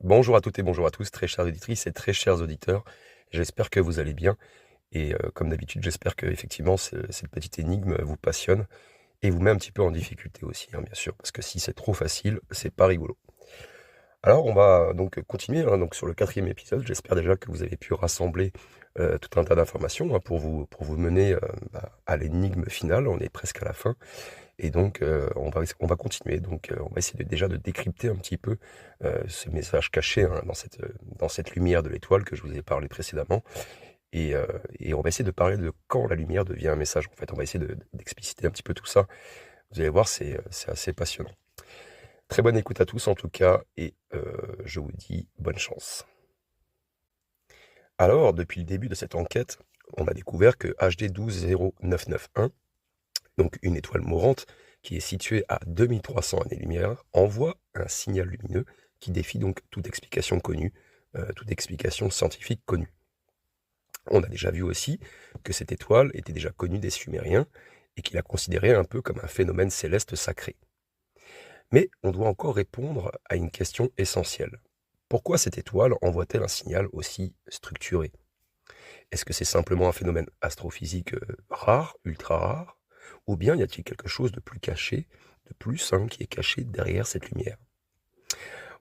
Bonjour à toutes et bonjour à tous, très chères auditrices et très chers auditeurs. J'espère que vous allez bien et comme d'habitude, j'espère qu'effectivement cette petite énigme vous passionne et vous met un petit peu en difficulté aussi, hein, bien sûr, parce que si c'est trop facile, c'est pas rigolo. Alors on va donc continuer, hein, donc sur le 4e épisode. J'espère déjà que vous avez pu rassembler, tout un tas d'informations, hein, pour vous mener, à l'énigme finale. On est presque à la fin. Et donc, on va continuer. Donc, on va essayer déjà de décrypter un petit peu, ce message caché, hein, dans cette lumière de l'étoile que je vous ai parlé précédemment. Et on va essayer de parler de quand la lumière devient un message. En fait, on va essayer d'expliciter un petit peu tout ça. Vous allez voir, c'est assez passionnant. Très bonne écoute à tous en tout cas, et je vous dis bonne chance. Alors, depuis le début de cette enquête, on a découvert que HD 1200991, donc une étoile mourante qui est située à 2300 années-lumière, envoie un signal lumineux qui défie donc toute explication connue, toute explication scientifique connue. On a déjà vu aussi que cette étoile était déjà connue des Sumériens et qu'il la considérait un peu comme un phénomène céleste sacré. Mais on doit encore répondre à une question essentielle. Pourquoi cette étoile envoie-t-elle un signal aussi structuré? Est-ce que c'est simplement un phénomène astrophysique rare, ultra rare? Ou bien y a-t-il quelque chose de plus caché, de plus, hein, qui est caché derrière cette lumière?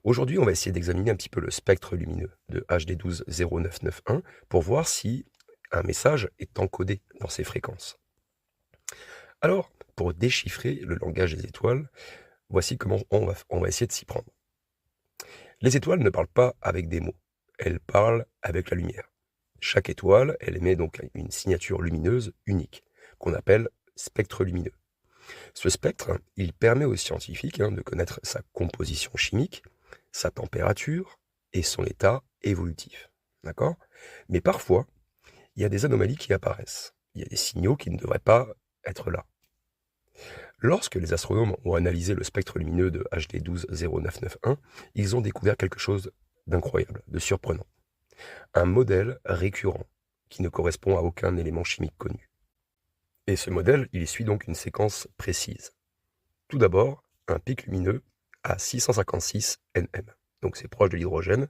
Aujourd'hui, on va essayer d'examiner un petit peu le spectre lumineux de HD 120991 pour voir si un message est encodé dans ces fréquences. Alors, pour déchiffrer le langage des étoiles, voici comment on va essayer de s'y prendre. Les étoiles ne parlent pas avec des mots, elles parlent avec la lumière. Chaque étoile, elle émet donc une signature lumineuse unique, qu'on appelle spectre lumineux. Ce spectre, il permet aux scientifiques, hein, de connaître sa composition chimique, sa température et son état évolutif. D'accord? Mais parfois, il y a des anomalies qui apparaissent. Il y a des signaux qui ne devraient pas être là. Lorsque les astronomes ont analysé le spectre lumineux de HD 120991, ils ont découvert quelque chose d'incroyable, de surprenant. Un modèle récurrent qui ne correspond à aucun élément chimique connu. Et ce modèle, il suit donc une séquence précise. Tout d'abord, un pic lumineux à 656 nm. Donc c'est proche de l'hydrogène,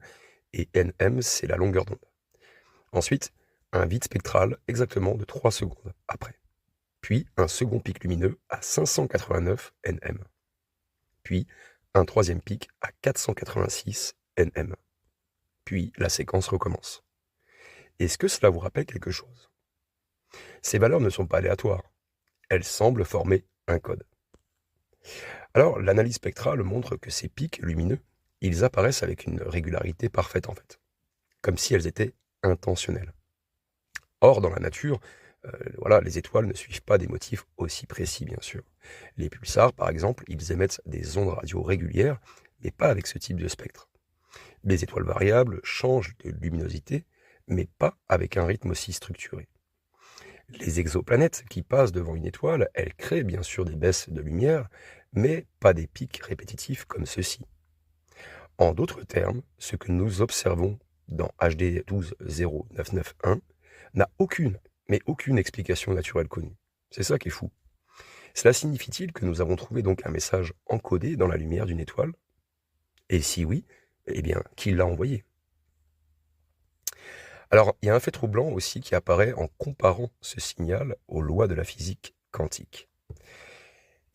et nm, c'est la longueur d'onde. Ensuite, un vide spectral exactement de 3 secondes après. Puis un second pic lumineux à 589 nm. Puis un troisième pic à 486 nm. Puis la séquence recommence. Est-ce que cela vous rappelle quelque chose? Ces valeurs ne sont pas aléatoires. Elles semblent former un code. Alors, l'analyse spectrale montre que ces pics lumineux, ils apparaissent avec une régularité parfaite en fait, comme si elles étaient intentionnelles. Or, dans la nature, voilà, les étoiles ne suivent pas des motifs aussi précis, bien sûr. Les pulsars, par exemple, ils émettent des ondes radio régulières, mais pas avec ce type de spectre. Les étoiles variables changent de luminosité, mais pas avec un rythme aussi structuré. Les exoplanètes qui passent devant une étoile, elles créent bien sûr des baisses de lumière, mais pas des pics répétitifs comme ceux-ci. En d'autres termes, ce que nous observons dans HD 1200991 n'a aucune, mais aucune explication naturelle connue. C'est ça qui est fou. Cela signifie-t-il que nous avons trouvé donc un message encodé dans la lumière d'une étoile? Et si oui, eh bien, qui l'a envoyé? Alors, il y a un fait troublant aussi qui apparaît en comparant ce signal aux lois de la physique quantique.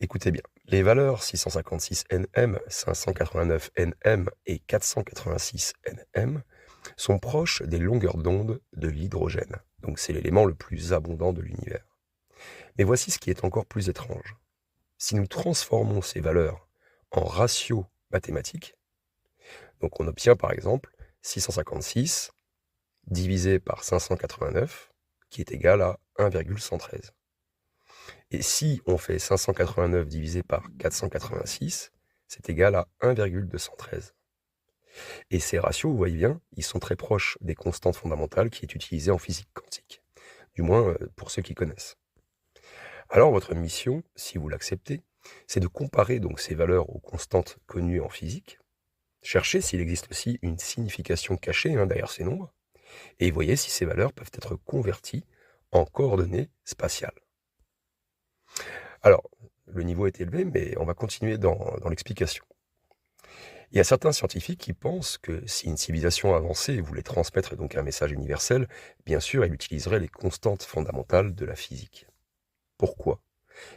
Écoutez bien, les valeurs 656 nm, 589 nm et 486 nm sont proches des longueurs d'onde de l'hydrogène. Donc c'est l'élément le plus abondant de l'univers. Mais voici ce qui est encore plus étrange. Si nous transformons ces valeurs en ratios mathématiques, donc on obtient par exemple 656 divisé par 589, qui est égal à 1,113. Et si on fait 589 divisé par 486, c'est égal à 1,213. Et ces ratios, vous voyez bien, ils sont très proches des constantes fondamentales qui est utilisée en physique quantique. Du moins, pour ceux qui connaissent. Alors, votre mission, si vous l'acceptez, c'est de comparer donc ces valeurs aux constantes connues en physique, chercher s'il existe aussi une signification cachée, hein, derrière ces nombres, et voyez si ces valeurs peuvent être converties en coordonnées spatiales. Alors, le niveau est élevé, mais on va continuer dans l'explication. Il y a certains scientifiques qui pensent que si une civilisation avancée voulait transmettre donc un message universel, bien sûr, elle utiliserait les constantes fondamentales de la physique. Pourquoi?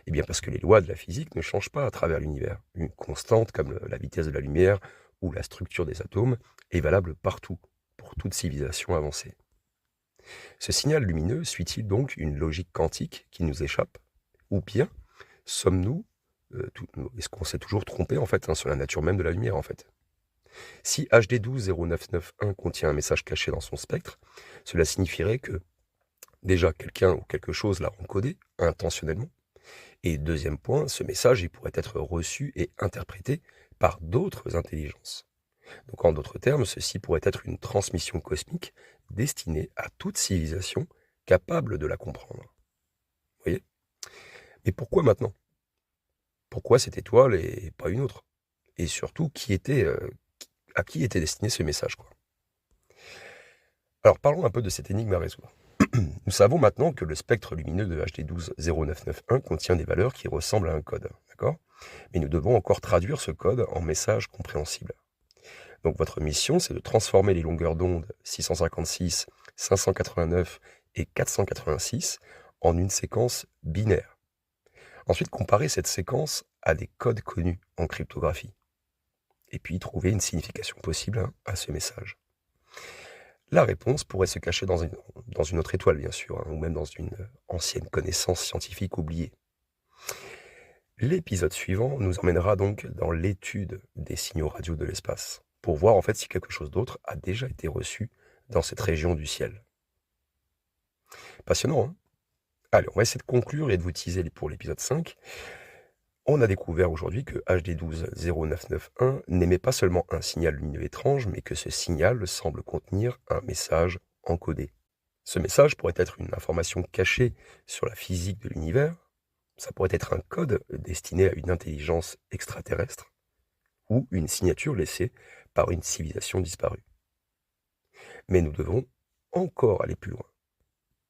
Eh bien parce que les lois de la physique ne changent pas à travers l'univers. Une constante comme la vitesse de la lumière ou la structure des atomes est valable partout, pour toute civilisation avancée. Ce signal lumineux suit-il donc une logique quantique qui nous échappe? Ou bien sommes-nous, est-ce qu'on s'est toujours trompé en fait sur la nature même de la lumière en fait? Si HD 120991 contient un message caché dans son spectre, cela signifierait que déjà quelqu'un ou quelque chose l'a encodé intentionnellement. Et deuxième point, ce message il pourrait être reçu et interprété par d'autres intelligences. Donc en d'autres termes, ceci pourrait être une transmission cosmique destinée à toute civilisation capable de la comprendre. Vous voyez? Mais pourquoi maintenant? Pourquoi cette étoile et pas une autre? Et surtout, à qui était destiné ce message, quoi? Alors parlons un peu de cette énigme à résoudre. Nous savons maintenant que le spectre lumineux de HD 120991 contient des valeurs qui ressemblent à un code, d'accord? Mais nous devons encore traduire ce code en message compréhensible. Donc votre mission, c'est de transformer les longueurs d'onde 656, 589 et 486 en une séquence binaire. Ensuite, comparer cette séquence à des codes connus en cryptographie. Et puis trouver une signification possible à ce message. La réponse pourrait se cacher dans une autre étoile, bien sûr, ou même dans une ancienne connaissance scientifique oubliée. L'épisode suivant nous emmènera donc dans l'étude des signaux radio de l'espace, pour voir en fait si quelque chose d'autre a déjà été reçu dans cette région du ciel. Passionnant, hein? Allez, on va essayer de conclure et de vous teaser pour l'épisode 5. On a découvert aujourd'hui que HD 120991 n'émet pas seulement un signal lumineux étrange, mais que ce signal semble contenir un message encodé. Ce message pourrait être une information cachée sur la physique de l'univers, ça pourrait être un code destiné à une intelligence extraterrestre, ou une signature laissée par une civilisation disparue. Mais nous devons encore aller plus loin.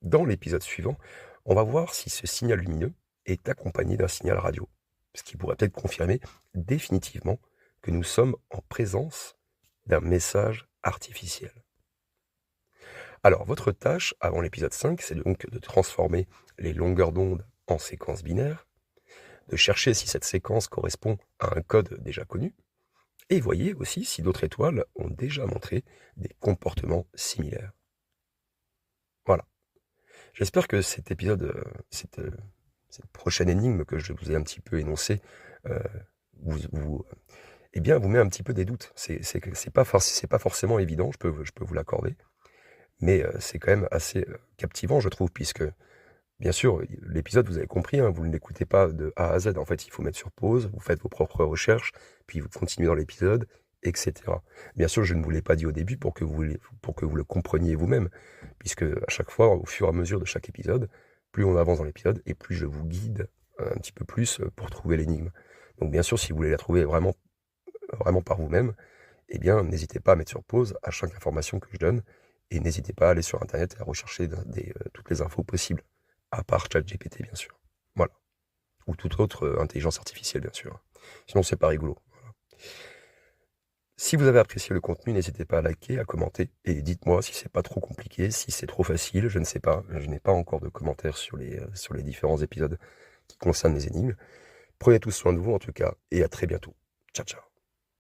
Dans l'épisode suivant, on va voir si ce signal lumineux est accompagné d'un signal radio, ce qui pourrait peut-être confirmer définitivement que nous sommes en présence d'un message artificiel. Alors, votre tâche avant l'épisode 5, c'est donc de transformer les longueurs d'onde en séquences binaires, de chercher si cette séquence correspond à un code déjà connu, et voyez aussi si d'autres étoiles ont déjà montré des comportements similaires. Voilà. J'espère que cet épisode, cette prochaine énigme que je vous ai un petit peu énoncée, vous met un petit peu des doutes. C'est pas forcément évident, je peux vous l'accorder, mais c'est quand même assez captivant, je trouve, puisque, bien sûr, l'épisode, vous avez compris, hein, vous ne l'écoutez pas de A à Z. En fait, il faut mettre sur pause, vous faites vos propres recherches, puis vous continuez dans l'épisode, etc. Bien sûr, je ne vous l'ai pas dit au début pour que vous le compreniez vous-même, puisque à chaque fois, au fur et à mesure de chaque épisode, plus on avance dans l'épisode, et plus je vous guide un petit peu plus pour trouver l'énigme. Donc bien sûr, si vous voulez la trouver vraiment par vous-même, eh bien, n'hésitez pas à mettre sur pause à chaque information que je donne, et n'hésitez pas à aller sur Internet et à rechercher toutes les infos possibles, à part ChatGPT, bien sûr. Voilà. Ou toute autre intelligence artificielle, bien sûr. Sinon, c'est pas rigolo. Voilà. Si vous avez apprécié le contenu, n'hésitez pas à liker, à commenter, et dites-moi si c'est pas trop compliqué, si c'est trop facile, je ne sais pas. Je n'ai pas encore de commentaires sur les différents épisodes qui concernent les énigmes. Prenez tous soin de vous, en tout cas, et à très bientôt. Ciao, ciao.